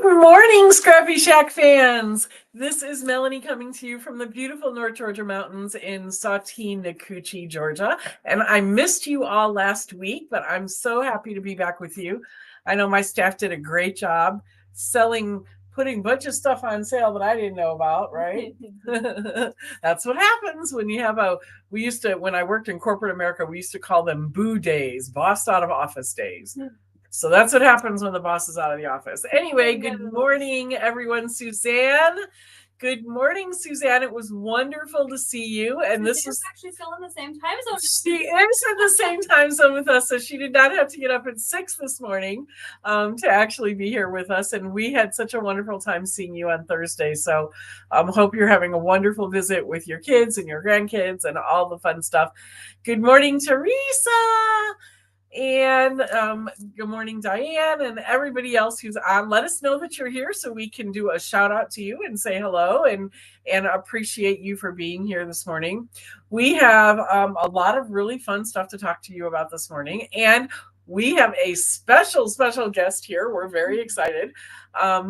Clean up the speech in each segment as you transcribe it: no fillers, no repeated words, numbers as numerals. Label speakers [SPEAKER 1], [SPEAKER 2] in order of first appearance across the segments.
[SPEAKER 1] Good morning, ScrappyShak fans. This is Melanie coming to you from the beautiful North Georgia mountains in Sawtee-Nakuchee, Georgia. And I missed you all last week, but I'm so happy to be back with you. I know my staff did a great job putting a bunch of stuff on sale that I didn't know about, right? That's what happens when you have when I worked in corporate America, we used to call them boo days, boss out of office days. So that's what happens when the boss is out of the office. Anyway, good morning, everyone. Suzanne. Good morning, Suzanne. It was wonderful to see you. And this is
[SPEAKER 2] actually still in the same time zone.
[SPEAKER 1] She is in the same time zone with us, so she did not have to get up at 6 this morning to actually be here with us. And we had such a wonderful time seeing you on Thursday. So hope you're having a wonderful visit with your kids and your grandkids and all the fun stuff. Good morning, Teresa. And good morning, Diane, and everybody else who's on. Let us know that you're here so we can do a shout out to you and say hello and appreciate you for being here this morning. We have a lot of really fun stuff to talk to you about this morning, and we have a special guest here. We're very excited.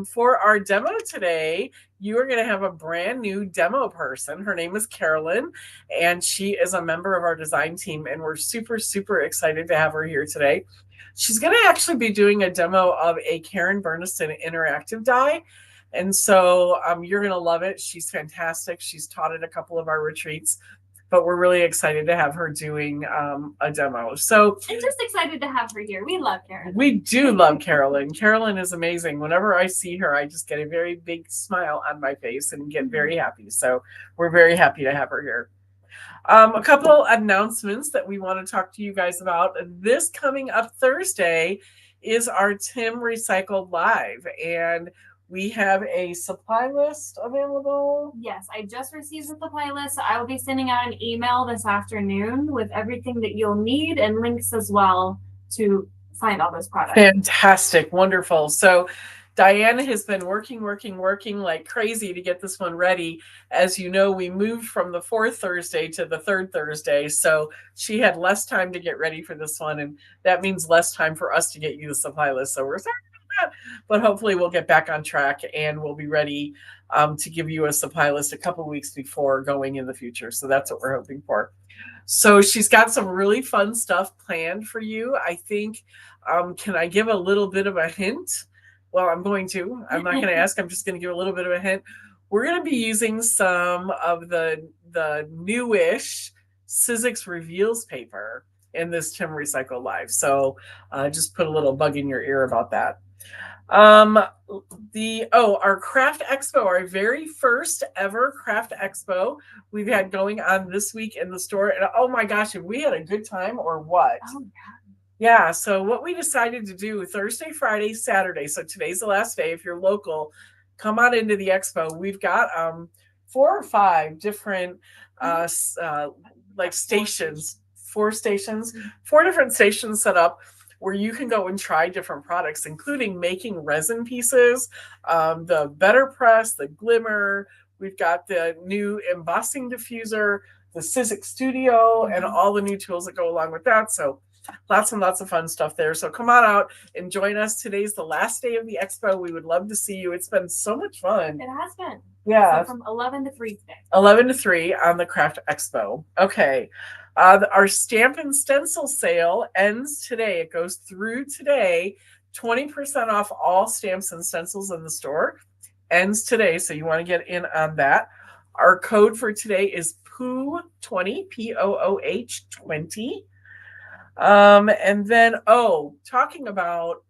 [SPEAKER 1] For our demo today, you are going to have a brand new demo person. Her name is Carolyn, and she is a member of our design team, and we're super excited to have her here today. She's going to actually be doing a demo of a Karen Bernison interactive die, and so you're going to love it. She's fantastic. She's taught at a couple of our retreats, but we're really excited to have her doing a demo. So
[SPEAKER 2] I'm just excited to have her here. We love Carolyn.
[SPEAKER 1] We do love Carolyn. Carolyn is amazing. Whenever I see her, I just get a very big smile on my face and get very happy. So we're very happy to have her here. A couple announcements that we want to talk to you guys about. This coming up Thursday is our Tim Recycled Live, and we have a supply list available.
[SPEAKER 2] Yes, I just received the supply list. I will be sending out an email this afternoon with everything that you'll need and links as well to find all those products.
[SPEAKER 1] Fantastic. Wonderful. So Diana has been working like crazy to get this one ready. As you know, we moved from the 4th Thursday to the 3rd Thursday. So she had less time to get ready for this one. And that means less time for us to get you the supply list. So we're sorry. But hopefully we'll get back on track and we'll be ready to give you a supply list a couple weeks before going in the future. So that's what we're hoping for. So she's got some really fun stuff planned for you. I think, can I give a little bit of a hint? Well, I'm not going to ask. I'm just going to give a little bit of a hint. We're going to be using some of the newish Sizzix Reveals paper in this Tim Recycle Live. So just put a little bug in your ear about that. Our craft expo, our very first ever craft expo we've had going on this week in the store. And oh my gosh, have we had a good time or what?
[SPEAKER 2] Oh,
[SPEAKER 1] yeah. So what we decided to do Thursday, Friday, Saturday. So today's the last day. If you're local, come on into the expo. We've got 4 or 5 different stations, 4 different stations set up where you can go and try different products, including making resin pieces, the Better Press, the Glimmer. We've got the new embossing diffuser, the Sizzix Studio, and all the new tools that go along with that. So lots and lots of fun stuff there. So come on out and join us. Today's the last day of the expo. We would love to see you. It's been so much fun.
[SPEAKER 2] It has been.
[SPEAKER 1] Yeah.
[SPEAKER 2] So from 11 to 3 today.
[SPEAKER 1] 11 to 3 on the Craft Expo. Okay. Our stamp and stencil sale ends today. It goes through today. 20% off all stamps and stencils in the store. Ends today, so you want to get in on that. Our code for today is POOH20, P-O-O-H 20. And then, talking about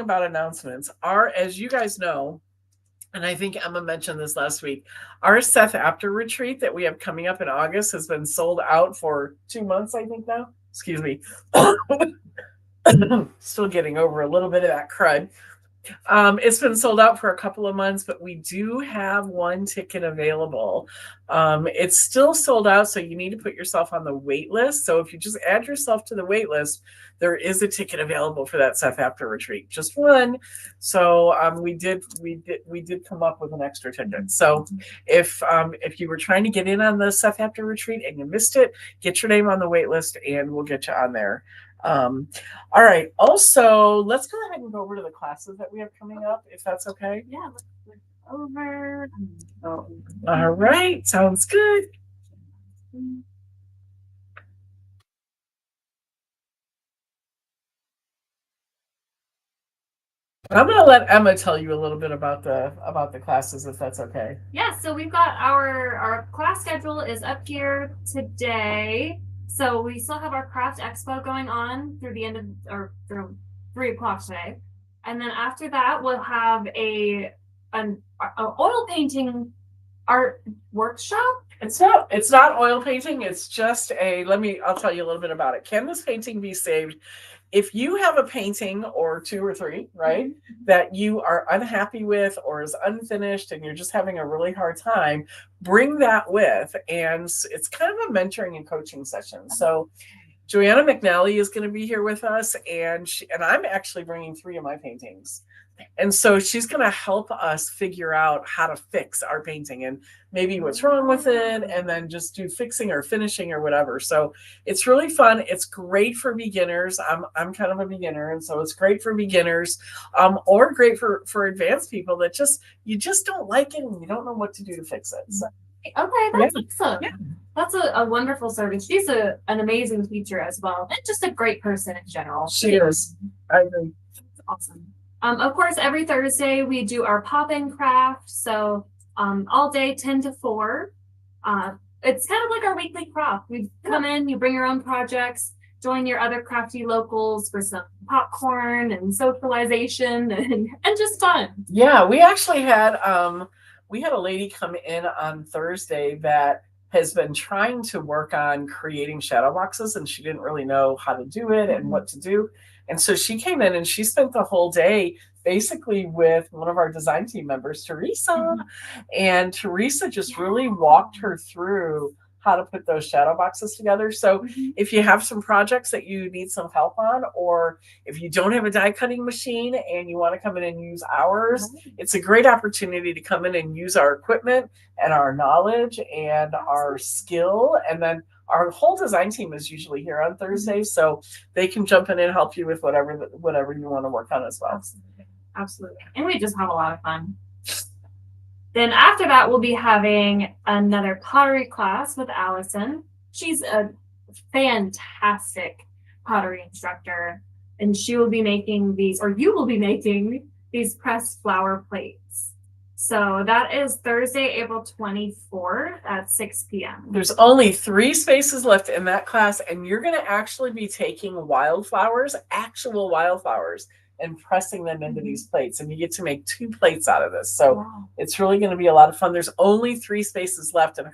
[SPEAKER 1] announcements, as you guys know, and I think Emma mentioned this last week, our Seth After retreat that we have coming up in August has been sold out for 2 months, I think now. Excuse me. Still getting over a little bit of that crud. It's been sold out for a couple of months, but we do have 1 ticket available. It's still sold out, so you need to put yourself on the wait list. So if you just add yourself to the wait list, there is a ticket available for that Seth After retreat, just 1. So we did come up with an extra ticket. So if you were trying to get in on the Seth After retreat and you missed it, get your name on the wait list and we'll get you on there. All right. Also, let's go ahead and go over to the classes that we have coming up, if that's okay.
[SPEAKER 2] Yeah, look over.
[SPEAKER 1] Oh, all right. Sounds good. I'm going to let Emma tell you a little bit about the classes, if that's okay.
[SPEAKER 2] Yeah, so we've got our class schedule is up here today. So we still have our craft expo going on through the end of or through 3 o'clock today, and then after that we'll have a oil painting art workshop.
[SPEAKER 1] It's not oil painting. It's just I'll tell you a little bit about it. Can this painting be saved? If you have a painting or two or three, right, that you are unhappy with or is unfinished and you're just having a really hard time, bring that with. And it's kind of a mentoring and coaching session. So Joanna McNally is going to be here with us, and I'm actually bringing 3 of my paintings. And so she's going to help us figure out how to fix our painting and maybe what's wrong with it, and then just do fixing or finishing or whatever. So it's really fun. It's great for beginners. I'm kind of a beginner, and so it's great for beginners, or great for advanced people that you just don't like it and you don't know what to do to fix it. So,
[SPEAKER 2] okay, that's
[SPEAKER 1] yeah.
[SPEAKER 2] awesome.
[SPEAKER 1] Yeah.
[SPEAKER 2] That's a wonderful service. She's an amazing teacher as well, and just a great person in general.
[SPEAKER 1] She is. I agree.
[SPEAKER 2] That's awesome. Of course, every Thursday we do our pop-in craft. So all day 10 to 4. It's kind of like our weekly craft. We come in, you bring your own projects, join your other crafty locals for some popcorn and socialization and just fun.
[SPEAKER 1] Yeah, we actually had we had a lady come in on Thursday that has been trying to work on creating shadow boxes, and she didn't really know how to do it and what to do. And so she came in and she spent the whole day basically with one of our design team members, Teresa. And Teresa just really walked her through how to put those shadow boxes together. So if you have some projects that you need some help on, or if you don't have a die cutting machine and you want to come in and use ours, it's a great opportunity to come in and use our equipment and our knowledge and our skill. And then our whole design team is usually here on Thursdays, so they can jump in and help you with whatever you want to work on as well.
[SPEAKER 2] Absolutely. And we just have a lot of fun. Then after that, we'll be having another pottery class with Allison. She's a fantastic pottery instructor, and she will be making these, or you will be making these pressed flower plates. So that is Thursday, April 24th at 6 p.m.
[SPEAKER 1] There's only 3 spaces left in that class, and you're going to actually be taking wildflowers, actual wildflowers, and pressing them into these plates. And you get to make 2 plates out of this. So it's really going to be a lot of fun. There's only 3 spaces left, and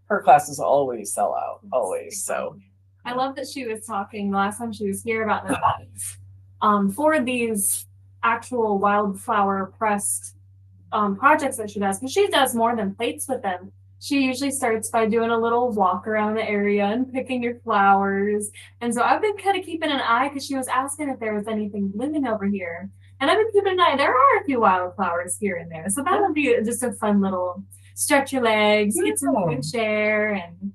[SPEAKER 1] her classes always sell out, always. So
[SPEAKER 2] I love that she was talking last time she was here about the for these actual wildflower pressed projects that she does, because she does more than plates with them. She usually starts by doing a little walk around the area and picking your flowers. And so I've been kind of keeping an eye, because she was asking if there was anything blooming over here. And I've been keeping an eye. There are a few wildflowers here and there. So that would be just a fun little stretch your legs, get some fresh air, and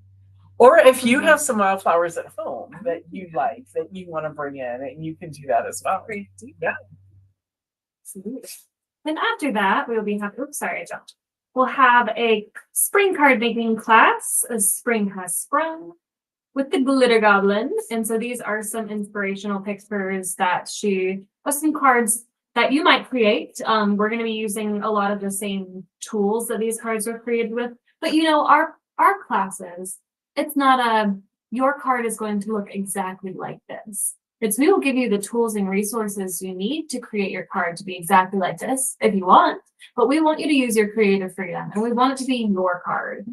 [SPEAKER 1] or if you have some wildflowers at home that you like, that you want to bring in, and you can do that as well. Yeah.
[SPEAKER 2] Absolutely. Then after that, we'll be having, I jumped. We'll have a spring card making class, a Spring Has Sprung, with the Glitter Goblin. And so these are some inspirational pictures that some cards that you might create. We're going to be using a lot of the same tools that these cards were created with. But our classes, it's not your card is going to look exactly like this. We will give you the tools and resources you need to create your card to be exactly like this if you want, but we want you to use your creative freedom, and we want it to be your card,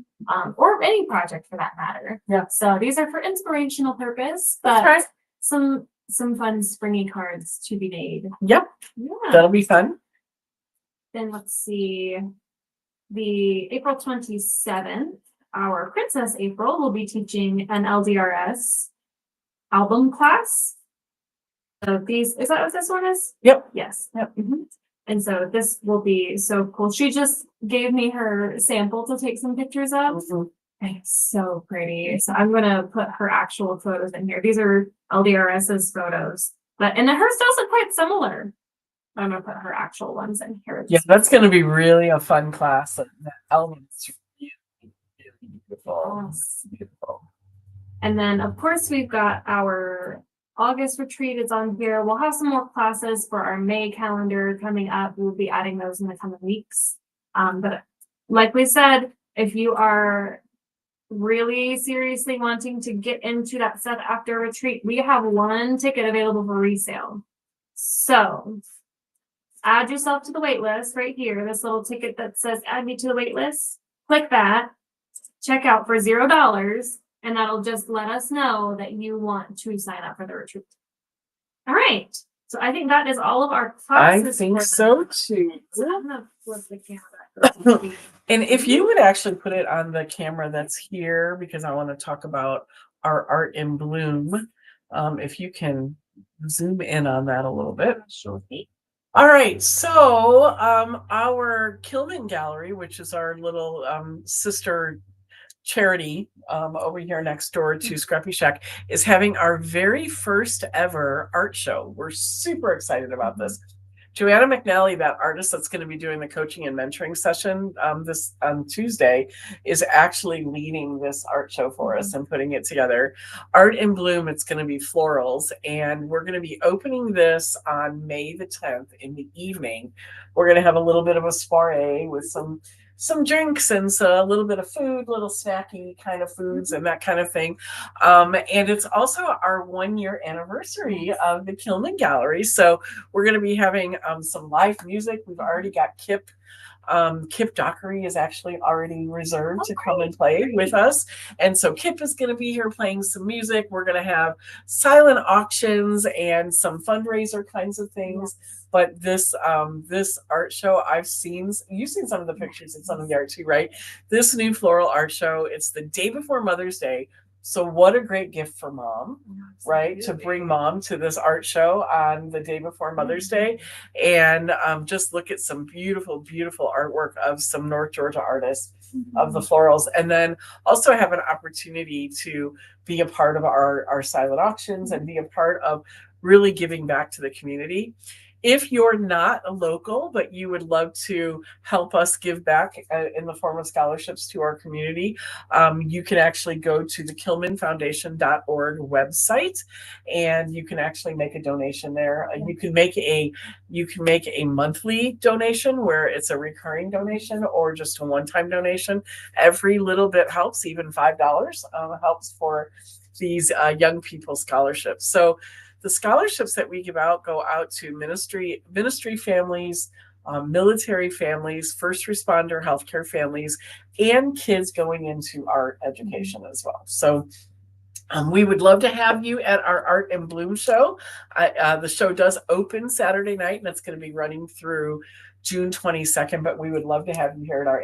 [SPEAKER 2] or any project for that matter.
[SPEAKER 1] Yeah.
[SPEAKER 2] So these are for inspirational purpose, but some fun springy cards to be made.
[SPEAKER 1] Yep. Yeah. That'll be fun.
[SPEAKER 2] Then let's see, the April 27th, our Princess April will be teaching an LDRS album class. So is that what this one is?
[SPEAKER 1] Yep.
[SPEAKER 2] Yes. Yep. Mm-hmm. And so this will be so cool. She just gave me her sample to take some pictures of. It's so pretty. So I'm gonna put her actual photos in here. These are LDRS's photos, and hers does look quite similar. I'm gonna put her actual ones in here.
[SPEAKER 1] Yeah, that's going to be really a fun class. And the elements really, really beautiful.
[SPEAKER 2] Yes.
[SPEAKER 1] Beautiful.
[SPEAKER 2] And then, of course, we've got our August retreat is on here. We'll have some more classes for our May calendar coming up. We'll be adding those in the coming weeks. But like we said, if you are really seriously wanting to get into that stuff after a retreat, we have one ticket available for resale. So add yourself to the wait list right here. This little ticket that says add me to the wait list. Click that, check out for $0, and that'll just let us know that you want to sign up for the retreat. All right. So I think that is all of our classes.
[SPEAKER 1] I think so too.
[SPEAKER 2] So I'm gonna flip the camera.
[SPEAKER 1] And if you would actually put it on the camera that's here, because I want to talk about our art in bloom. If you can zoom in on that a little bit.
[SPEAKER 2] Sure.
[SPEAKER 1] All right, so our Kilman Gallery, which is our little sister charity over here next door to ScrappyShak, is having our very first ever art show. We're super excited about this. Joanna McNally, that artist that's going to be doing the coaching and mentoring session this on Tuesday, is actually leading this art show for us and putting it together. Art in Bloom, it's going to be florals, and we're going to be opening this on May the 10th in the evening. We're going to have a little bit of a soiree with some drinks and a little bit of food, little snacky kind of foods and that kind of thing. And it's also our 1-year anniversary of the Kilman Gallery. So we're going to be having some live music. We've already got Kip. Kip Dockery is actually already reserved to come and play with us. And so Kip is going to be here playing some music. We're going to have silent auctions and some fundraiser kinds of things. But this art show, you've seen some of the pictures and some of the art too, right? This new floral art show, it's the day before Mother's Day. So what a great gift for mom, right? To bring mom to this art show on the day before Mother's Day, and just look at some beautiful, beautiful artwork of some North Georgia artists of the florals, and then also have an opportunity to be a part of our silent auctions and be a part of really giving back to the community. If you're not a local, but you would love to help us give back in the form of scholarships to our community, you can actually go to the KilmanFoundation.org website, and you can actually make a donation there. You can make a monthly donation where it's a recurring donation, or just a one-time donation. Every little bit helps. Even $5 helps for these young people scholarships. So the scholarships that we give out go out to ministry families, military families, first responder healthcare families, and kids going into art education as well. So we would love to have you at our Art in Bloom show. The show does open Saturday night, and it's going to be running through June 22nd, but we would love to have you here at our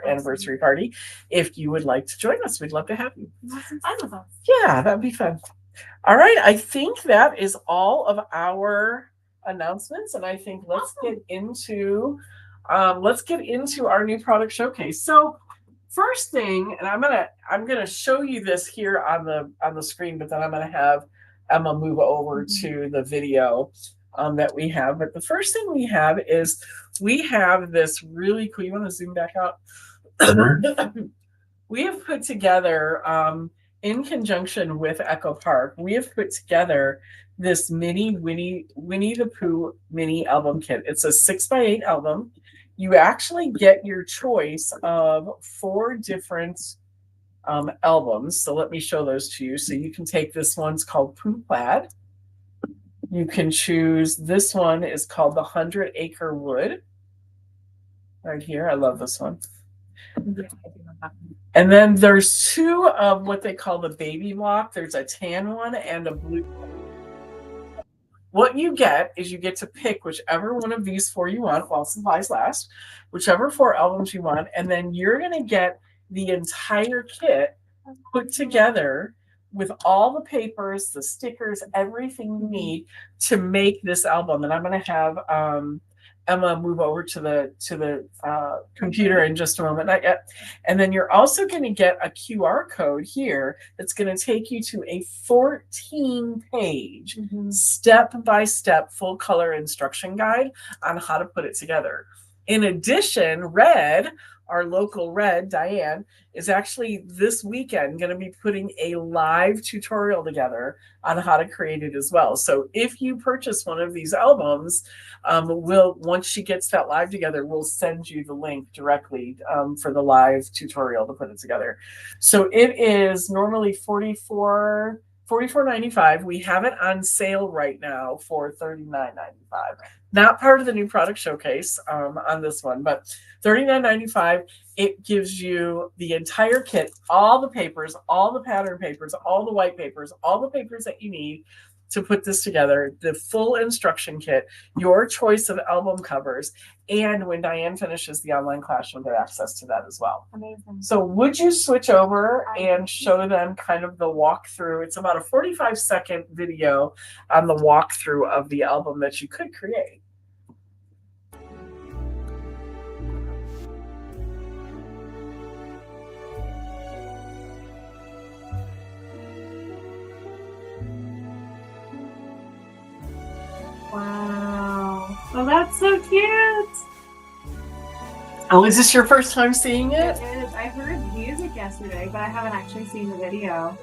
[SPEAKER 1] anniversary party. If you would like to join us, we'd love to have you.
[SPEAKER 2] Have some fun with us.
[SPEAKER 1] Yeah, that'd be fun. All right, I think that is all of our announcements, and I think let's get into our new product showcase. So first thing, and I'm gonna show you this here on the screen, but then I'm gonna have Emma move over to the video that we have. But the first thing we have is we have this really cool. You want to zoom back out? We have put together, in conjunction with Echo Park, we have put together this mini Winnie the Pooh mini album kit. It's a 6x8 album. You actually get your choice of 4 different albums. So let me show those to you. So you can take this one's called Pooh Plaid. You can choose, this one is called the 100 Acre Wood. Right here, I love this one. And then there's 2 of what they call the baby block. There's a tan one and a blue one. What you get is you get to pick whichever one of these 4 you want while supplies last, whichever 4 albums you want, and then you're going to get the entire kit put together with all the papers, the stickers, everything you need to make this album. And I'm going to have Emma move over to the computer in just a moment. Not yet. And then you're also going to get a QR code here that's going to take you to a 14-page step-by-step full color instruction guide on how to put it together. In addition, Red, our local Red, Diane, is actually this weekend going to be putting a live tutorial together on how to create it as well. So if you purchase one of these albums, once she gets that live together, we'll send you the link directly for the live tutorial to put it together. So it is normally $44.95. We have it on sale right now for $39.95. Not part of the new product showcase on this one, but $39.95. It gives you the entire kit, all the papers, all the pattern papers, all the white papers, all the papers that you need to put this together, the full instruction kit, your choice of album covers, and when Diane finishes the online class, you'll get access to that as well.
[SPEAKER 2] Amazing.
[SPEAKER 1] So would you switch over and show them kind of the walkthrough? It's about a 45-second video on the walkthrough of the album that you could create.
[SPEAKER 2] Wow. Oh, that's so cute.
[SPEAKER 1] Oh, is this your first time seeing it?
[SPEAKER 2] It is. I heard music yesterday, but I haven't actually seen the video.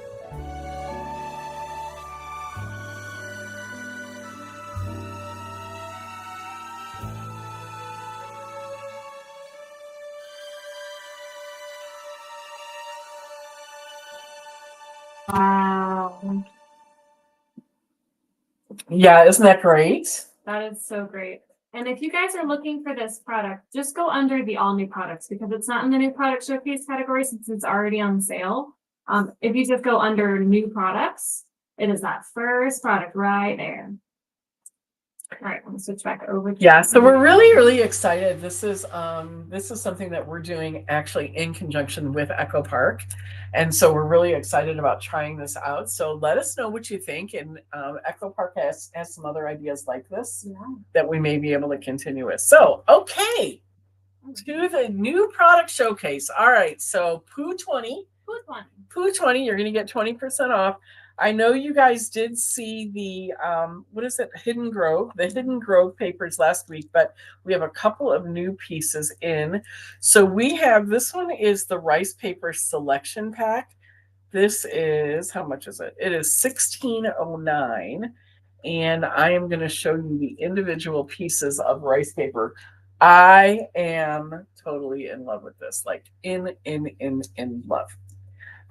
[SPEAKER 2] Wow.
[SPEAKER 1] Yeah, isn't that great?
[SPEAKER 2] That is so great. And if you guys are looking for this product, just go under the all new products because it's not in the new product showcase category since it's already on sale. If you just go under new products, it is that first product right there. All right, I'm gonna switch back over.
[SPEAKER 1] Yeah, so we're really excited. This is something that we're doing actually in conjunction with Echo Park, and so we're really excited about trying this out. So let us know what you think. And Echo Park has some other ideas like this that we may be able to continue with. So okay, to the new product showcase. All right, so Pooh 20, you're going to get 20% off. I know you guys did see the what is it, the Hidden Grove papers last week, but we have a couple of new pieces in. So we have, this one is the rice paper selection pack. This is, how much is it? It is $16.09, and I am going to show you the individual pieces of rice paper. I am totally in love with this, like in love.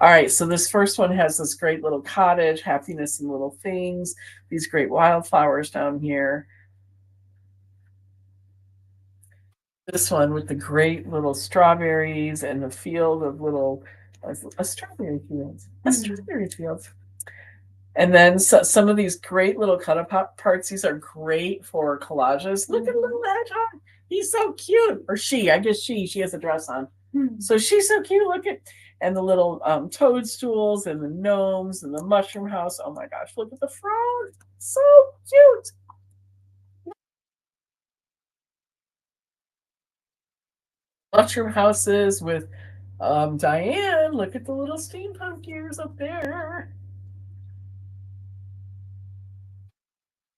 [SPEAKER 1] All right, so this first one has this great little cottage, happiness and little things, these great wildflowers down here. This one with the great little strawberries and the field of little, a strawberry field, And then some of these great little cut-up parts. These are great for collages. Look at little hedgehog. He's so cute. Or she, I guess she has a dress on. So she's so cute. Look at, and the little toadstools and the gnomes and the mushroom house. Oh my gosh, look at the frog. So cute. Mushroom houses with Diane. Look at the little steampunk gears up there.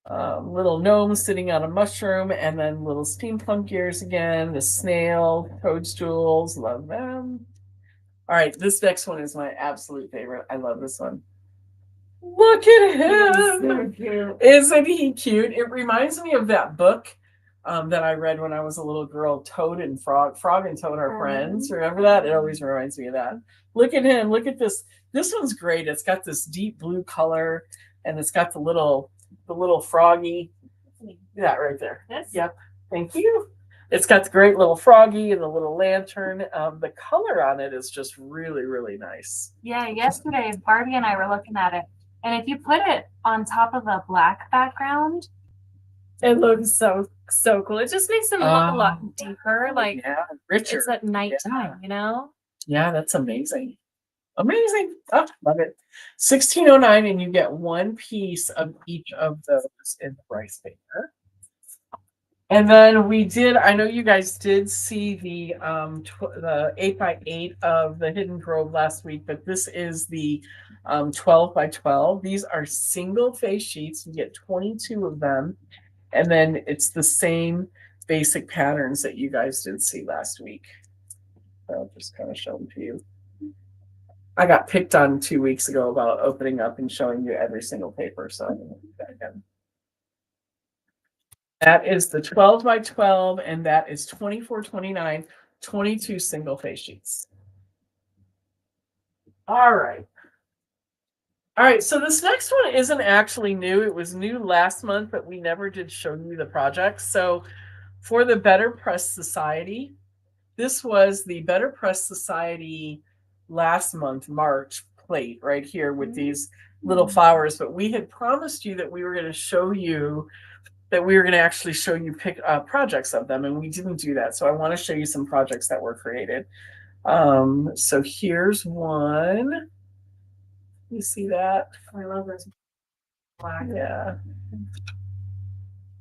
[SPEAKER 1] Little gnomes sitting on a mushroom, and then little steampunk gears again. The snail, toadstools, love them. All right, this next one is my absolute favorite. I love this one. Look at him. So cute. Isn't he cute? It reminds me of that book that I read when I was a little girl, Toad and Frog. Frog and Toad are friends. Remember that? It always reminds me of that. Look at him. Look at this. This one's great. It's got this deep blue color, and it's got the little froggy. That right there. Yes. Yep. Thank you. It's got the great little froggy and the little lantern. The color on it is just really nice.
[SPEAKER 2] Yeah, yesterday Barbie and I were looking at it, and if you put it on top of a black background, it looks so cool. It just makes them look a lot deeper, like
[SPEAKER 1] richer.
[SPEAKER 2] It's at nighttime, you know?
[SPEAKER 1] Yeah, that's amazing. Amazing. Oh, love it. $16.09, and you get one piece of each of those in the rice paper. And then we did, I know you guys did see the 8x8 of the Hidden Grove last week, but this is the 12x12. These are single face sheets. You get 22 of them. And then it's the same basic patterns that you guys did see last week. I'll just kind of show them to you. I got picked on 2 weeks ago about opening up and showing you every single paper, so I'm going to do that again. That is the 12x12, and that is 24.29, 22 single face sheets. All right. All right, so this next one isn't actually new. It was new last month, but we never did show you the project. So for the Better Press Society, this was the Better Press Society last month, March plate right here with these little flowers. But we had promised you that we were going to show you that we were going to actually show you projects of them, and we didn't do that. So I want to show you some projects that were created. So here's one. You see that?
[SPEAKER 2] I love this black.
[SPEAKER 1] Yeah.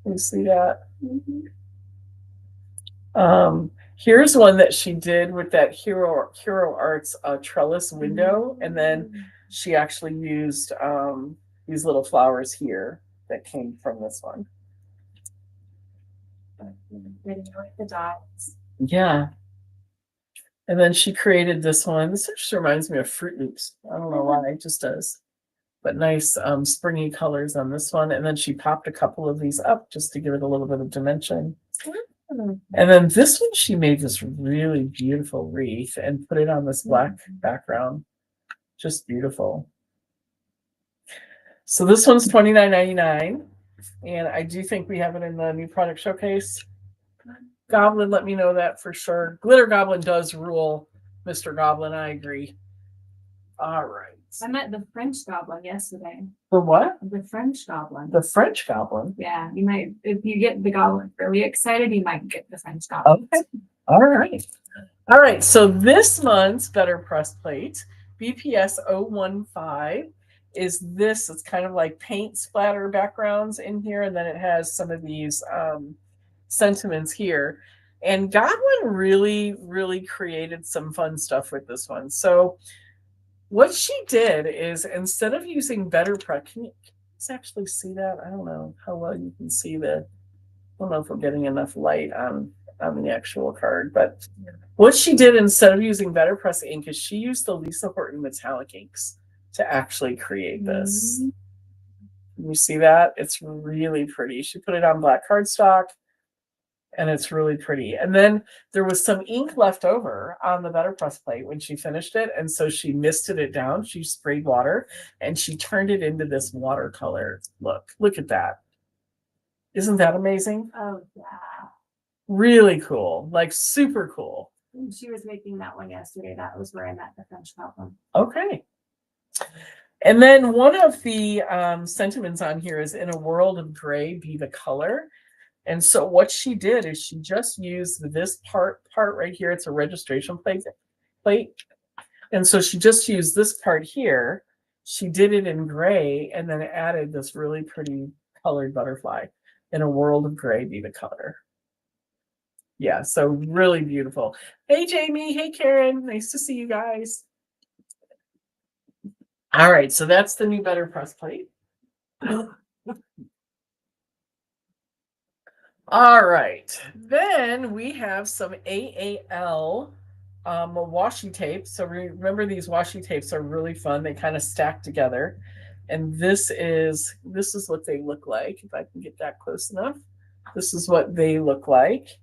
[SPEAKER 1] You see that? Here's one that she did with that Hero Arts trellis window, and then she actually used these little flowers here that came from this one.
[SPEAKER 2] The dots.
[SPEAKER 1] Yeah. And then she created this one. This just reminds me of Fruit Loops. I don't know why, it just does. But nice springy colors on this one. And then she popped a couple of these up just to give it a little bit of dimension. And then this one, she made this really beautiful wreath and put it on this black background. Just beautiful. So this one's $29.99. And I do think we have it in the new product showcase. Goblin, let me know that for sure. Glitter Goblin does rule, Mr. Goblin. I agree. All right.
[SPEAKER 2] I met the French Goblin yesterday.
[SPEAKER 1] The what?
[SPEAKER 2] The French Goblin.
[SPEAKER 1] The French Goblin?
[SPEAKER 2] Yeah, you might, if you get the Goblin really excited, you might get the French Goblin.
[SPEAKER 1] Okay. All right. All right. So this month's Better Press plate, BPS 015, is this. It's kind of like paint splatter backgrounds in here, and then it has some of these sentiments here. And Godwin really created some fun stuff with this one. So what she did is, instead of using Better Press, can you actually see that? I don't know how well you can see I don't know if we're getting enough light on the actual card, but what she did instead of using Better Press ink is she used the Lisa Horton metallic inks to actually create this. Can you see that? It's really pretty. She put it on black cardstock, and it's really pretty. And then there was some ink left over on the Better Press plate when she finished it, and so she misted it down. She sprayed water, and she turned it into this watercolor look. Look at that. Isn't that amazing?
[SPEAKER 2] Oh, yeah.
[SPEAKER 1] Really cool. Like, super cool.
[SPEAKER 2] She was making that one yesterday. That was where I met the French Goblin.
[SPEAKER 1] Okay. And then one of the sentiments on here is, in a world of gray, be the color. And so what she did is she just used this part right here. It's a registration plate. And so she just used this part here. She did it in gray and then added this really pretty colored butterfly. In a world of gray, be the color. Yeah, so really beautiful. Hey, Jamie. Hey, Karen. Nice to see you guys. All right, so that's the new Better Press plate. All right, then we have some AAL washi tape. So remember, these washi tapes are really fun. They kind of stack together. And this is what they look like. If I can get that close enough. This is what they look like.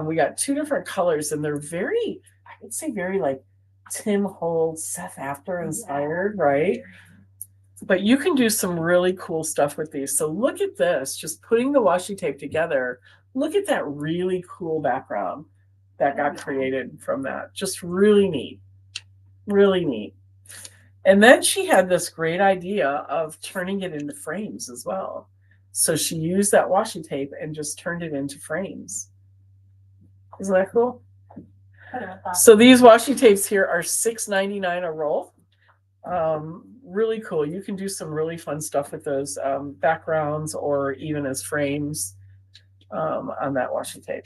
[SPEAKER 1] We got two different colors, and they're very, I would say, very like Tim Holtz, Seth After inspired, right? But you can do some really cool stuff with these. So look at this, just putting the washi tape together. Look at that really cool background that got created from that. Just really neat. Really neat. And then she had this great idea of turning it into frames as well. So she used that washi tape and just turned it into frames. Isn't that cool? So these washi tapes here are $6.99 a roll. Really cool. You can do some really fun stuff with those backgrounds, or even as frames. on that washi tape.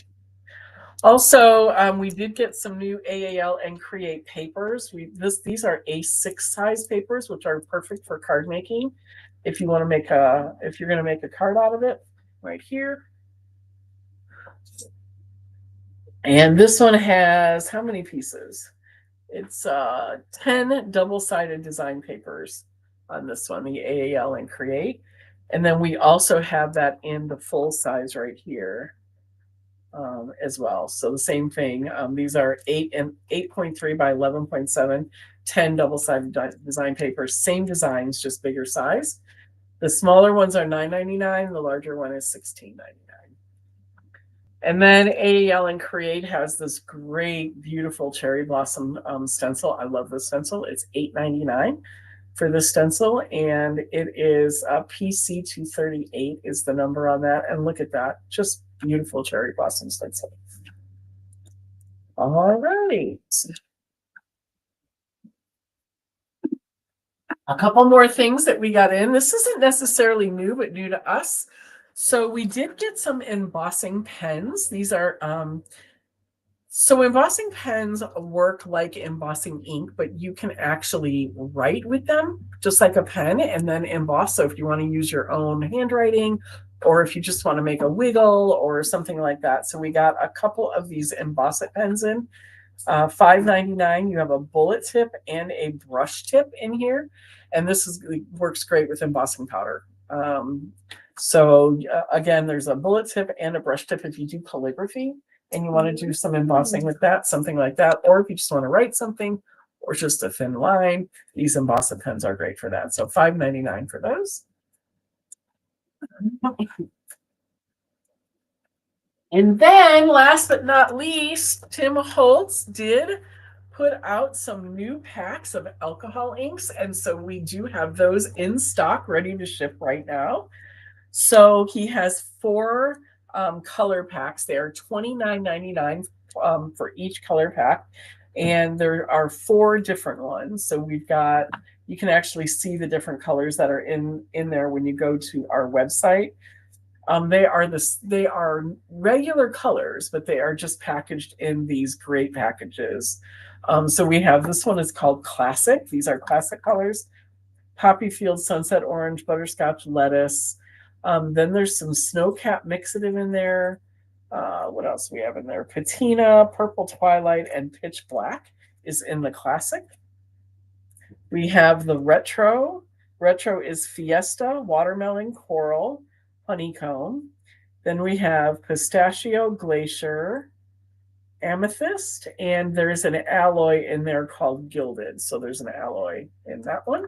[SPEAKER 1] Also, we did get some new AAL and Create papers. These are A6 size papers, which are perfect for card making. If you want to make if you're going to make a card out of it, right here. And this one has how many pieces? It's 10 double-sided design papers on this one, the AAL and Create. And then we also have that in the full size right here. As well. So the same thing. These are 8.3 by 11.7, 10 double-sided design papers, same designs, just bigger size. The smaller ones are $9.99. The larger one is $16.99. And then AEL and Create has this great, beautiful cherry blossom stencil. I love this stencil. It's $8.99 for the stencil, and it is PC238 is the number on that. And look at that, just beautiful cherry blossom stencil. All right. A couple more things that we got in. This isn't necessarily new, but new to us. So we did get some embossing pens. These are so embossing pens work like embossing ink, but you can actually write with them just like a pen and then emboss. So if you want to use your own handwriting, or if you just want to make a wiggle or something like that. So we got a couple of these emboss pens in. $5.99. You have a bullet tip and a brush tip in here, and this works great with embossing powder. So again, there's a bullet tip and a brush tip if you do calligraphy and you want to do some embossing with that, something like that. Or if you just want to write something or just a thin line, these embossing pens are great for that. So $5.99 for those. And then last but not least, Tim Holtz did put out some new packs of alcohol inks. And so we do have those in stock ready to ship right now. So he has 4 color packs. They are $29.99 for each color pack. And there are 4 different ones. So we've got, you can actually see the different colors that are in there when you go to our website. They are regular colors, but they are just packaged in these great packages. So we have, this one is called Classic. These are classic colors: Poppy Field, Sunset Orange, Butterscotch Lettuce. Then there's some Snowcap Mix-It in there. What else we have in there? Patina, Purple Twilight, and Pitch Black is in the Classic. We have the Retro. Retro is Fiesta, Watermelon, Coral, Honeycomb. Then we have Pistachio, Glacier, Amethyst, and there's an alloy in there called Gilded. So there's an alloy in that one.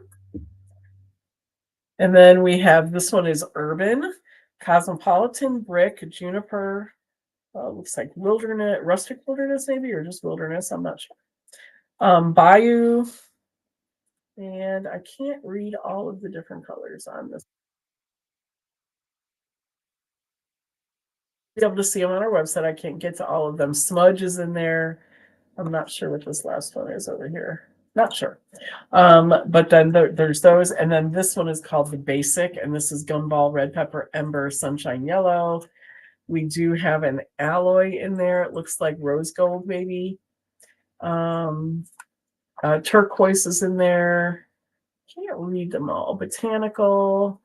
[SPEAKER 1] And then we have, this one is Urban, Cosmopolitan, Brick, Juniper, looks like Wilderness, Rustic Wilderness maybe, or just Wilderness, I'm not sure. Bayou, and I can't read all of the different colors on this. Be able to see them on our website. I can't get to all of them. Smudge is in there. I'm not sure what this last one is over here. Not sure. But then there's those. And then this one is called the Basic. And this is Gumball, Red Pepper, Ember, Sunshine Yellow. We do have an alloy in there. It looks like rose gold, maybe. Turquoise is in there. Can't read them all. Botanical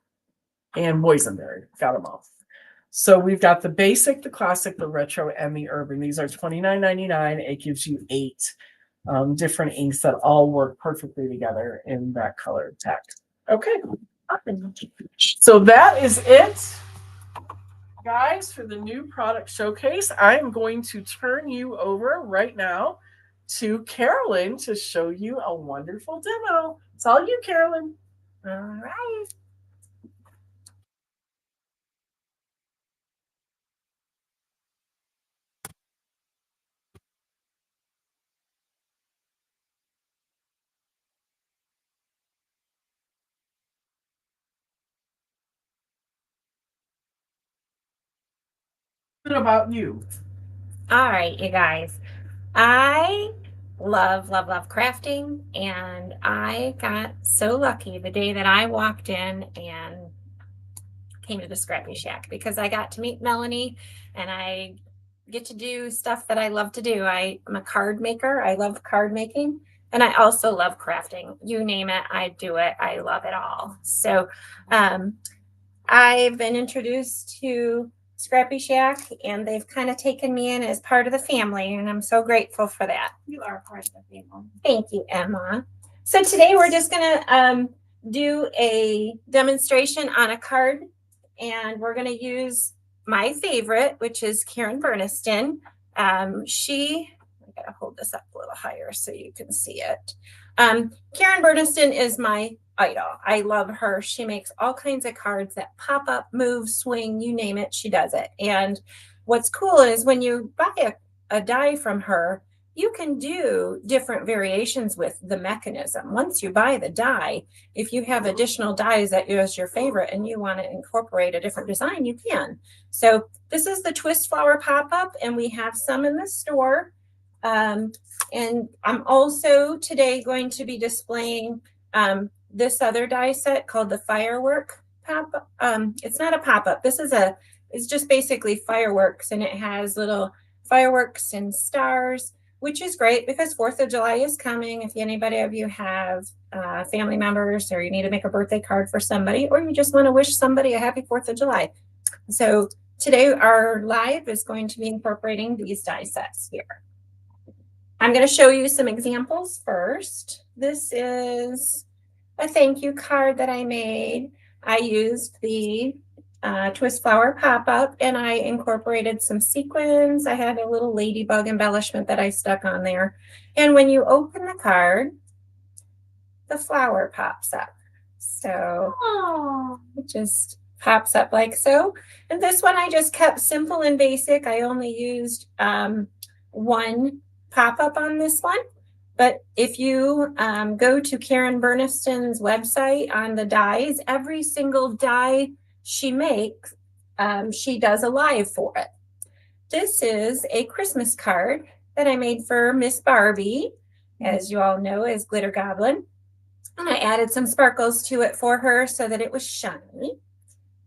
[SPEAKER 1] and boysenberry. Got them all. So we've got the Basic, the Classic, the Retro, and the Urban. These are $29.99. It gives you 8 different inks that all work perfectly together in that color text. Okay. So that is it, guys, for the new product showcase. I'm going to turn you over right now to Carolyn to show you a wonderful demo. It's all you, Carolyn. All right. About you.
[SPEAKER 3] All right, you guys. I love, love, love crafting, and I got so lucky the day that I walked in and came to the Scrappy Shack, because I got to meet Melanie and I get to do stuff that I love to do. I'm a card maker. I love card making. And I also love crafting. You name it, I do it. I love it all. So I've been introduced to Scrappy Shack, and they've kind of taken me in as part of the family, and I'm so grateful for that.
[SPEAKER 2] You are part of the family.
[SPEAKER 3] Thank you, Emma. So today we're just gonna do a demonstration on a card, and we're gonna use my favorite, which is Karen Berniston. I gotta hold this up a little higher so you can see it. Karen Berniston is my idol. I love her. She makes all kinds of cards that pop up, move, swing, you name it, she does it. And what's cool is when you buy a die from her, you can do different variations with the mechanism. Once you buy the die, if you have additional dies that is your favorite and you want to incorporate a different design, you can. So this is the twist flower pop-up, and we have some in the store. And I'm also today going to be displaying this other die set called the firework pop. It's not a pop-up. It's just basically fireworks, and it has little fireworks and stars, which is great because 4th of July is coming. If anybody of you have family members, or you need to make a birthday card for somebody, or you just want to wish somebody a happy 4th of July. So today our live is going to be incorporating these die sets here. I'm going to show you some examples first. This is a thank you card that I made. I used the twist flower pop-up, and I incorporated some sequins. I had a little ladybug embellishment that I stuck on there. And when you open the card, the flower pops up. So it just pops up like so. And this one I just kept simple and basic. I only used one pop-up on this one. But if you go to Karen Berniston's website on the dies, every single die she makes, she does a live for it. This is a Christmas card that I made for Miss Barbie, as you all know, as Glitter Goblin. And I added some sparkles to it for her so that it was shiny.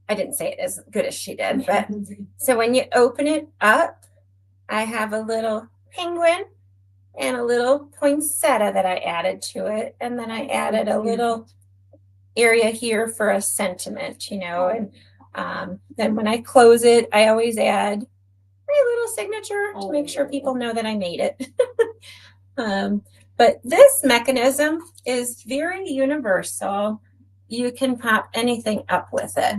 [SPEAKER 3] I didn't say it as good as she did, but so when you open it up, I have a little penguin and a little poinsettia that I added to it. And then I added a little area here for a sentiment, and then when I close it, I always add a little signature to make sure people know that I made it. But this mechanism is very universal. You can pop anything up with it.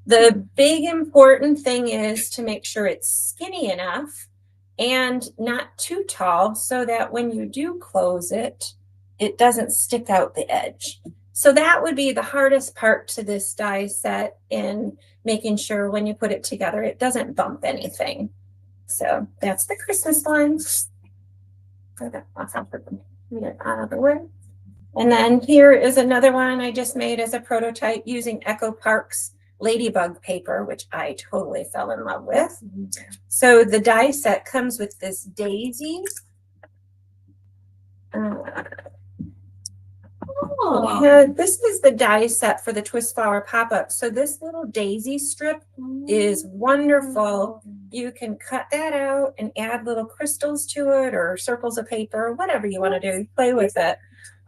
[SPEAKER 3] The big important thing is to make sure it's skinny enough and not too tall so that when you do close it, it doesn't stick out the edge. So that would be the hardest part to this die set, in making sure when you put it together, it doesn't bump anything. So that's the Christmas one. Out of the way. And then here is another one I just made as a prototype using Echo Park's ladybug paper, which I totally fell in love with. So the die set comes with this daisy. This is the die set for the twist flower pop-up. So this little daisy strip is wonderful. You can cut that out and add little crystals to it, or circles of paper, whatever you want to do. Play with it.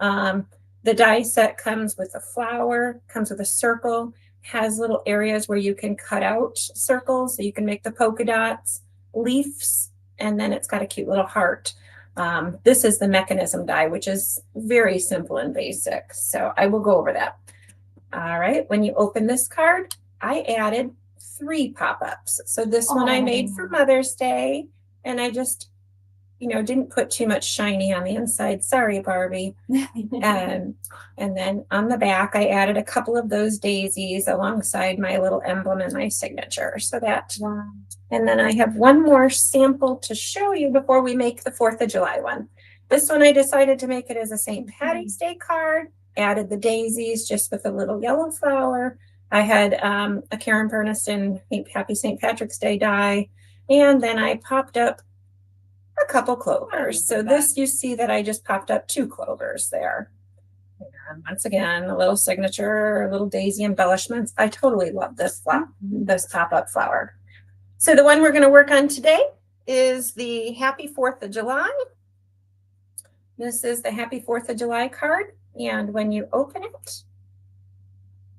[SPEAKER 3] The die set comes with a flower, comes with a circle, has little areas where you can cut out circles so you can make the polka dots, leaves, and then it's got a cute little heart. This is the mechanism die, which is very simple and basic. So I will go over that. All right. When you open this card, I added 3 pop-ups. So this one I made for Mother's Day, and I just, didn't put too much shiny on the inside. Sorry, Barbie. And then on the back, I added a couple of those daisies alongside my little emblem and my signature. So that, and then I have one more sample to show you before we make the 4th of July one. This one I decided to make it as a St. Patty's Day card, added the daisies just with a little yellow flower. I had a Karen Berniston Happy St. Patrick's Day die, and then I popped up a couple clovers. So this, you see that I just popped up 2 clovers there. And once again, a little signature, a little daisy embellishments. I totally love this this pop-up flower. So the one we're going to work on today is the Happy 4th of July. This is the Happy 4th of July card. And when you open it,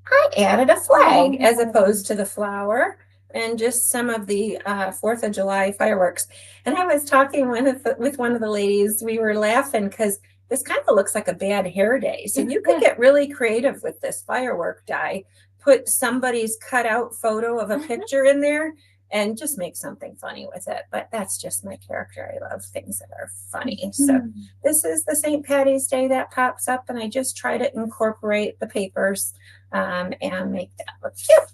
[SPEAKER 3] I added a flag as opposed to the flower and just some of the 4th of July fireworks. And I was talking with one of the ladies, we were laughing because this kind of looks like a bad hair day. So you could get really creative with this firework die, put somebody's cutout photo of a picture in there and just make something funny with it. But that's just my character. I love things that are funny. So this is the St. Patty's Day that pops up, and I just try to incorporate the papers and make that look cute.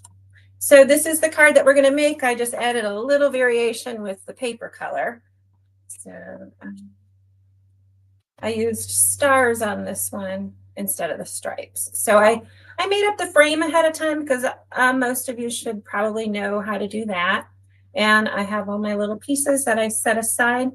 [SPEAKER 3] So this is the card that we're going to make. I just added a little variation with the paper color. So I used stars on this one instead of the stripes. So I made up the frame ahead of time because most of you should probably know how to do that. And I have all my little pieces that I set aside.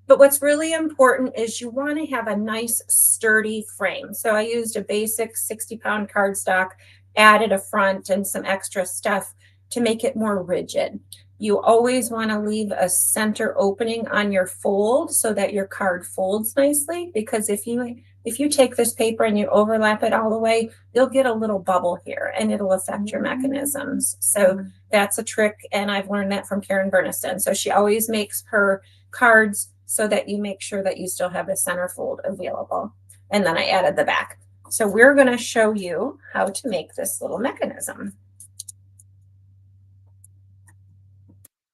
[SPEAKER 3] But what's really important is you want to have a nice sturdy frame. So I used a basic 60-pound cardstock, added a front and some extra stuff to make it more rigid. You always want to leave a center opening on your fold so that your card folds nicely, because if you take this paper and you overlap it all the way, you'll get a little bubble here and it'll affect your mechanisms. So that's a trick, and I've learned that from Karen Berniston. So she always makes her cards so that you make sure that you still have the center fold available. And then I added the back. So we're going to show you how to make this little mechanism.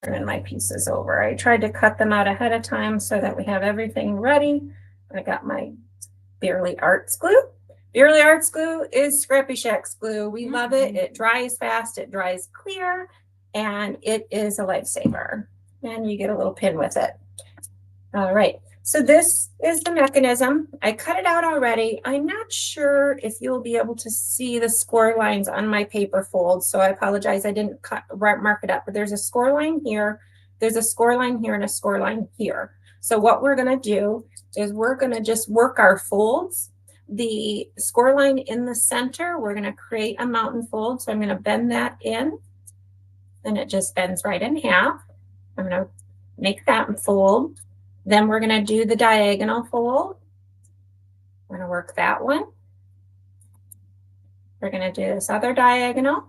[SPEAKER 3] Turning my pieces over. I tried to cut them out ahead of time so that we have everything ready. I got my Beerly Arts glue. Beerly Arts glue is ScrappyShak's glue. We love it. It dries fast, it dries clear, and it is a lifesaver. And you get a little pin with it. All right, so this is the mechanism. I cut it out already. I'm not sure if you'll be able to see the score lines on my paper fold, so I apologize. I didn't mark it up, but there's a score line here, there's a score line here, and a score line here. So what we're going to do is we're going to just work our folds. The score line in the center, we're going to create a mountain fold. So I'm going to bend that in, and it just bends right in half. I'm going to make that fold. Then we're going to do the diagonal fold. We're going to work that one. We're going to do this other diagonal.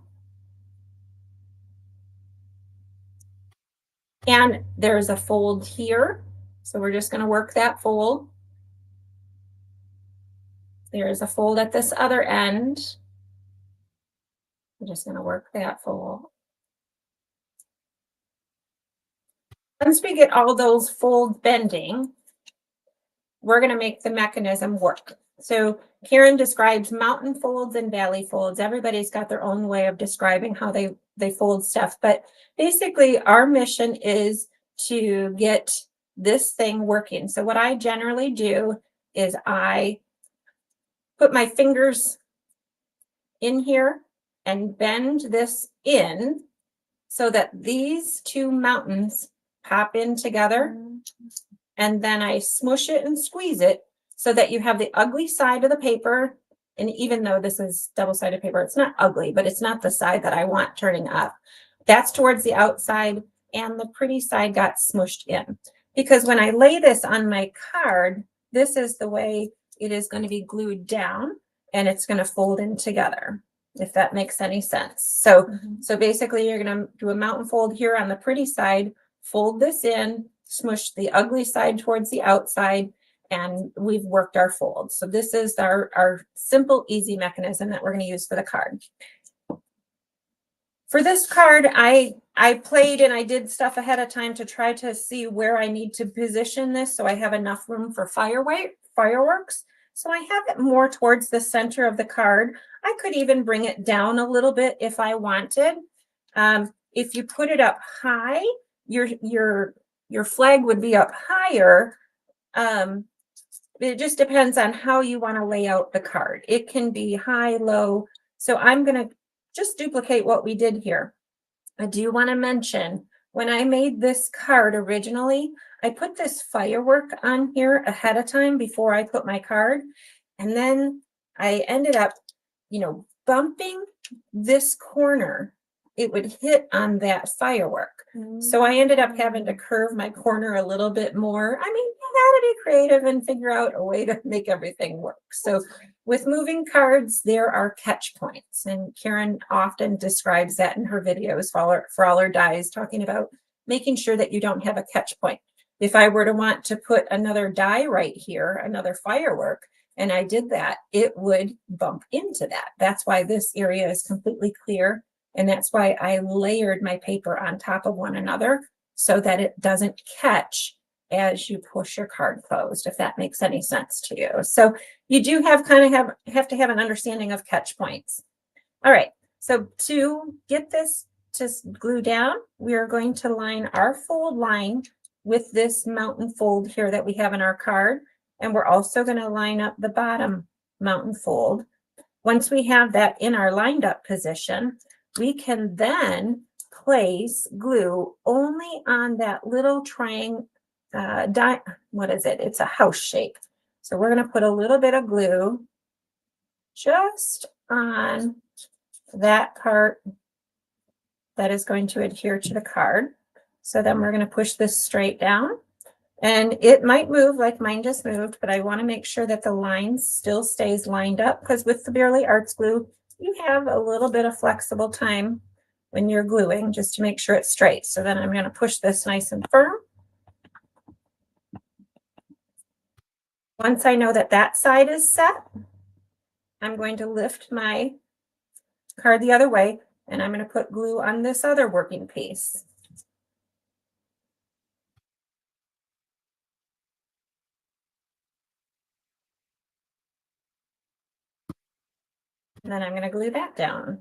[SPEAKER 3] And there's a fold here. So we're just going to work that fold. There's a fold at this other end. I'm just going to work that fold. Once we get all those folds bending, we're going to make the mechanism work. So Karen describes mountain folds and valley folds. Everybody's got their own way of describing how they fold stuff. But basically, our mission is to get this thing working. So what I generally do is I put my fingers in here and bend this in so that these two mountains pop in together, and then I smush it and squeeze it so that you have the ugly side of the paper. And even though this is double-sided paper, it's not ugly, but it's not the side that I want turning up. That's towards the outside, and the pretty side got smushed in. Because when I lay this on my card, this is the way it is going to be glued down, and it's going to fold in together, if that makes any sense. So, so basically you're going to do a mountain fold here on the pretty side, fold this in, smush the ugly side towards the outside, and we've worked our fold. So this is our simple, easy mechanism that we're going to use for the card. For this card, I played and I did stuff ahead of time to try to see where I need to position this so I have enough room for fireworks. So I have it more towards the center of the card. I could even bring it down a little bit if I wanted. If you put it up high, your flag would be up higher. It just depends on how you want to lay out the card. It can be high, low. So I'm going to just duplicate what we did here. I do want to mention, when I made this card originally, I put this firework on here ahead of time before I put my card. And then I ended up, bumping this corner. It would hit on that firework. So I ended up having to curve my corner a little bit more. I mean, you gotta be creative and figure out a way to make everything work. So with moving cards, there are catch points. And Karen often describes that in her videos for all her dies, talking about making sure that you don't have a catch point. If I were to want to put another die right here, another firework, and I did that, it would bump into that. That's why this area is completely clear. And that's why I layered my paper on top of one another so that it doesn't catch as you push your card closed, if that makes any sense to you. So you do have to have an understanding of catch points. All right, so to get this to glue down, we are going to line our fold line with this mountain fold here that we have in our card. And we're also going to line up the bottom mountain fold. Once we have that in our lined up position, we can then place glue only on that little triangle, what is it? It's a house shape. So we're going to put a little bit of glue just on that part that is going to adhere to the card. So then we're going to push this straight down. And it might move like mine just moved, but I want to make sure that the line still stays lined up, because with the Bearly Arts glue, you have a little bit of flexible time when you're gluing just to make sure it's straight. So then I'm going to push this nice and firm. Once I know that that side is set, I'm going to lift my card the other way, and I'm going to put glue on this other working piece. And then I'm going to glue that down.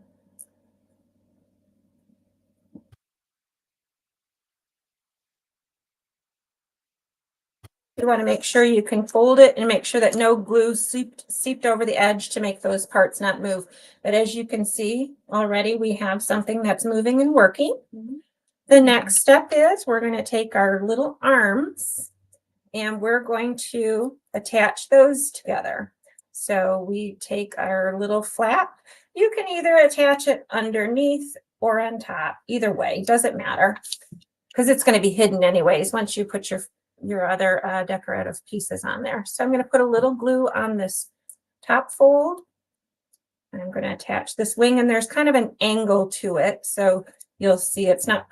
[SPEAKER 3] You want to make sure you can fold it and make sure that no glue seeped over the edge to make those parts not move. But as you can see already, we have something that's moving and working. The next step is we're going to take our little arms and we're going to attach those together. So we take our little flap. You can either attach it underneath or on top. Either way, doesn't matter, because it's going to be hidden anyways once you put your other decorative pieces on there. So I'm going to put a little glue on this top fold. And I'm going to attach this wing, and there's kind of an angle to it. So you'll see it's not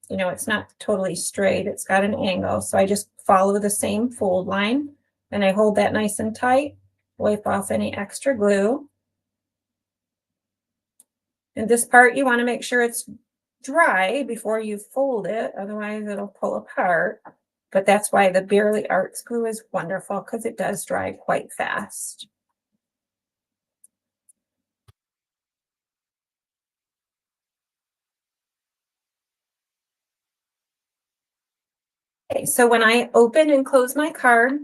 [SPEAKER 3] it's not totally straight. It's got an angle. So I just follow the same fold line and I hold that nice and tight, wipe off any extra glue. And this part, you want to make sure it's dry before you fold it. Otherwise it'll pull apart. But that's why the Bearly Arts glue is wonderful, because it does dry quite fast. Okay, so when I open and close my card,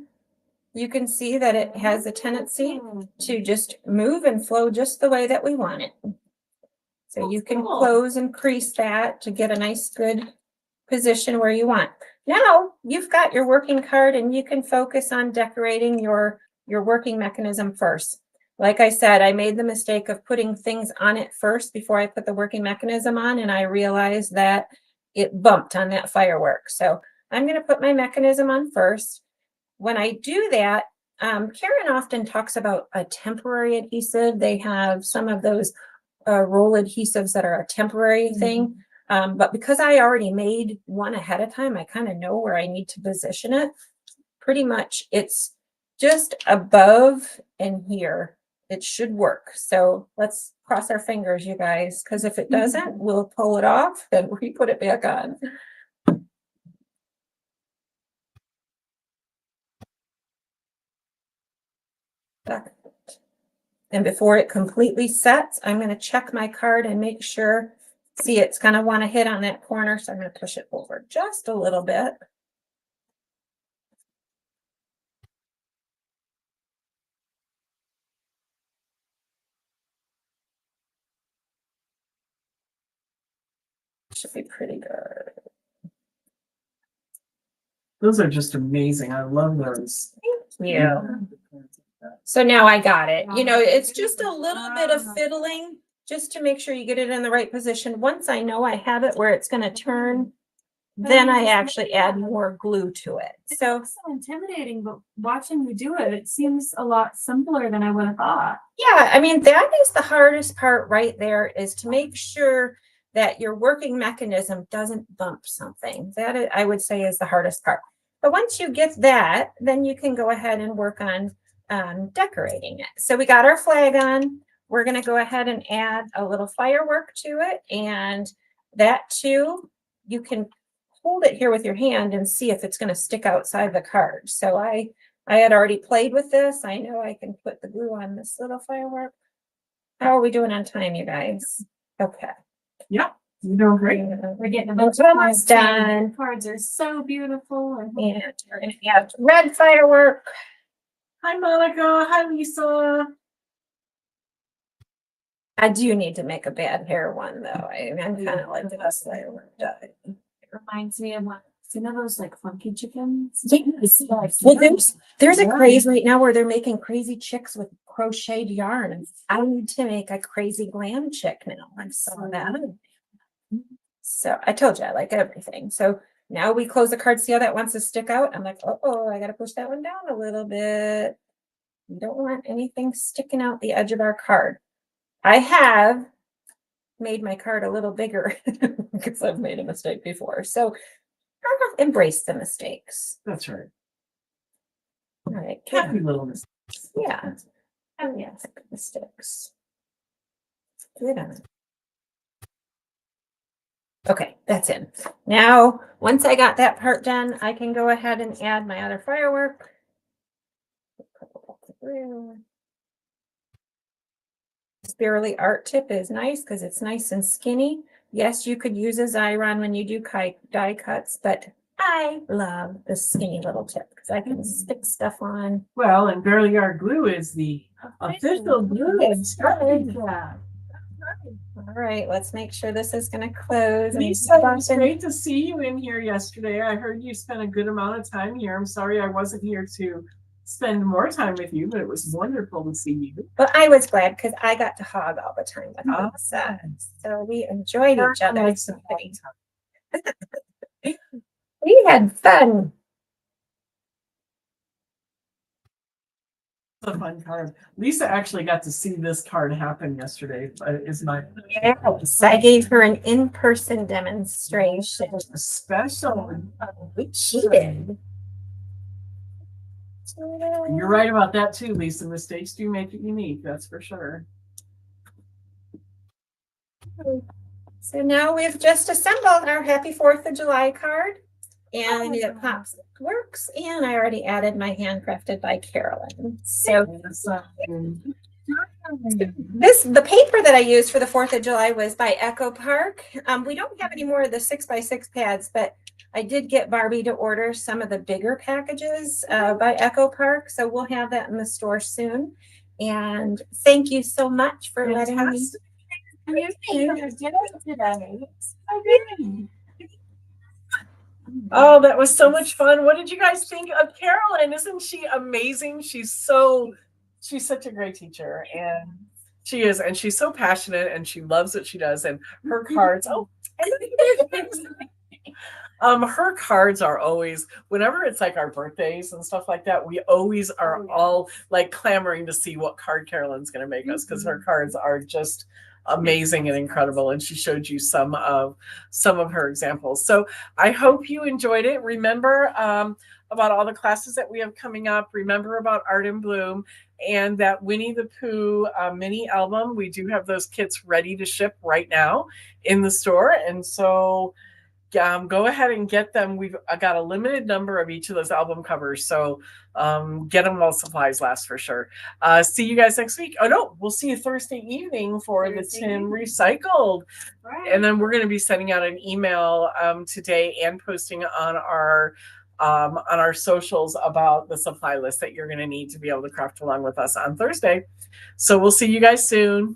[SPEAKER 3] you can see that it has a tendency to just move and flow just the way that we want it. So you can close and crease that to get a nice good position where you want. Now you've got your working card and you can focus on decorating your working mechanism first. Like I said, I made the mistake of putting things on it first before I put the working mechanism on, and I realized that it bumped on that firework. So I'm going to put my mechanism on first. When I do that, Karen often talks about a temporary adhesive. They have some of those roll adhesives that are a temporary thing. But because I already made one ahead of time, I kind of know where I need to position it. Pretty much it's just above and here. It should work. So let's cross our fingers, you guys, because if it doesn't, we'll pull it off and re-put it back on. And before it completely sets, I'm going to check my card and make sure. See, it's going to want to hit on that corner, so I'm going to push it over just a little bit. Should be pretty good.
[SPEAKER 1] Those are just amazing. I love those.
[SPEAKER 3] Thank you. So now I got it. You know, it's just a little bit of fiddling just to make sure you get it in the right position. Once I know I have it where it's going to turn, then I actually add more glue to it. So
[SPEAKER 2] It's so intimidating, but watching you do it, it seems a lot simpler than I would have thought.
[SPEAKER 3] yeah, I mean, that is the hardest part right there, is to make sure that your working mechanism doesn't bump something. That I would say is the hardest part. But once you get that, then you can go ahead and work on decorating it. So we got our flag on. We're going to go ahead and add a little firework to it. And that too, you can hold it here with your hand and see if it's going to stick outside the card. So I had already played with this. I know I can put the glue on this little firework. How are we doing on time, you guys? Okay.
[SPEAKER 1] Yeah, you're doing great.
[SPEAKER 2] We're getting
[SPEAKER 3] It's almost done.
[SPEAKER 2] The cards are so beautiful.
[SPEAKER 3] And we're going to add red firework.
[SPEAKER 1] Hi, Monica. Hi, Lisa.
[SPEAKER 3] I do need to make a bad hair one though. I'm kind of like this firework dye.
[SPEAKER 2] It reminds me of what, you know, those like funky chickens?
[SPEAKER 3] Yes. Well, there's a craze right now where they're making crazy chicks with crocheted yarn. And I need to make a crazy glam chick now. I saw that. So I told you I like everything. So now we close the card. See how that wants to stick out? I'm like, oh, I got to push that one down a little bit. We don't want anything sticking out the edge of our card. I have made my card a little bigger because I've made a mistake before. So embrace the mistakes.
[SPEAKER 1] That's right.
[SPEAKER 3] All right.
[SPEAKER 1] Happy little mistakes.
[SPEAKER 3] Yeah. Oh, yes. Mistakes. Good on it. Okay, that's in. Now, once I got that part done, I can go ahead and add my other firework. Spirally art tip is nice because it's nice and skinny. Yes, you could use a Xyron when you do die cuts, but I love the skinny little tip because I can stick stuff on.
[SPEAKER 1] Well, and Barely Art Glue is the official glue.
[SPEAKER 3] All right, let's make sure this is going to close.
[SPEAKER 1] Lisa, it was great to see you in here yesterday. I heard you spent a good amount of time here. I'm sorry I wasn't here to spend more time with you, but it was wonderful to see you.
[SPEAKER 3] Well, I was glad because I got to hog all the time with Lisa. So we enjoyed each other. We had fun.
[SPEAKER 1] A fun card. Lisa actually got to see this card happen yesterday.
[SPEAKER 3] Yes, I gave her an in-person demonstration.
[SPEAKER 1] A special.
[SPEAKER 3] We cheated.
[SPEAKER 1] You're right about that too, Lisa. Mistakes do make it unique, that's for sure.
[SPEAKER 3] So now we've just assembled our Happy 4th of July card. And it pops, works, and I already added my handcrafted by Carolyn. So the paper that I used for the 4th of July was by Echo Park. We don't have any more of the 6x6 pads, but I did get Barbie to order some of the bigger packages by Echo Park. So we'll have that in the store soon. And thank you so much for letting me.
[SPEAKER 1] Oh, that was so much fun. What did you guys think of Carolyn? Isn't she amazing? She's such a great teacher, and she is, and she's so passionate, and she loves what she does, and her cards. Her cards are always, whenever it's like our birthdays and stuff like that, we always are all like clamoring to see what card Carolyn's going to make us, because her cards are just amazing and incredible, and she showed you some of her examples. So I hope you enjoyed it. Remember about all the classes that we have coming up. Remember about Art in Bloom and that Winnie the Pooh mini album. We do have those kits ready to ship right now in the store, and so go ahead and get them. We've got a limited number of each of those album covers, so get them while supplies last for sure. See you guys next week. Oh no, we'll see you Thursday evening for the Tim Recycled. Right. And then we're going to be sending out an email today and posting on our socials about the supply list that you're going to need to be able to craft along with us on Thursday. So we'll see you guys soon.